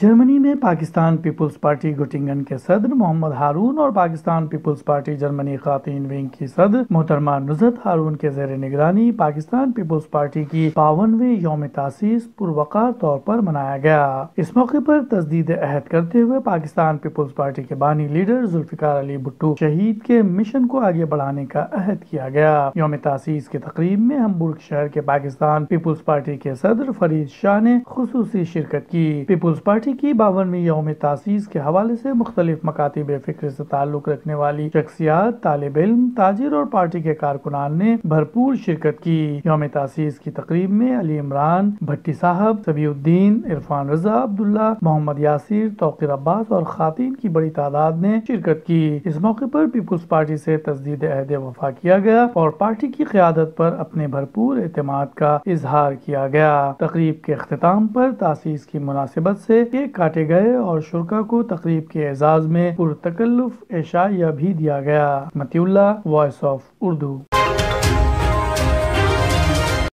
جرمنی میں Pakistan Peoples party Göttingen کے صدر محمد ہارون اور پاکستان پیپلز پارٹی جرمنی خواتین ونگ کی صدر محترمہ نزہت ہارون کے زیر نگرانی پاکستان پیپلز پارٹی کی 52ویں یوم تاسیس پروقار طور پر منایا گیا۔ اس موقع پر تجدید عہد کرتے ہوئے پاکستان پیپلز پارٹی کے بانی لیڈر ذوالفقار علی بھٹو شہید کے مشن کو آگے بڑھانے کا عہد کیا گیا۔ یوم تاسیس کی تقریب میں ہمبورگ شہر کے پاکستان پیپلز پارٹی کے صدر فرید شاہ نے خصوصی شرکت کی۔ پیپلز پارٹی کی 52ویں یوم تاسیس کے حوالے سے مختلف مکاتب فکر سے تعلق رکھنے والی شخصیات، طالب علم، تاجر اور پارٹی کے کارکنان نے بھرپور شرکت کی۔ یوم تاسیس کی تقریب میں علی عمران بھٹی صاحب، سبیع الدین، عرفان رضا عبداللہ، محمد یاسر، توقیر عباس اور خواتین کی بڑی تعداد نے شرکت کی۔ اس موقع پر پیپلز پارٹی سے تجدید عہد وفا کیا گیا اور پارٹی کی قیادت پر اپنے بھرپور اعتماد کا اظہار کیا گیا۔ تقریب کے اختتام پر تاسیس کی مناسبت سے کیک کاٹے گئے اور شرکاء کو تقریب کے اعزاز میں پرتکلف عشائیہ بھی دیا گیا۔ متی اللہ، وائس آف اردو۔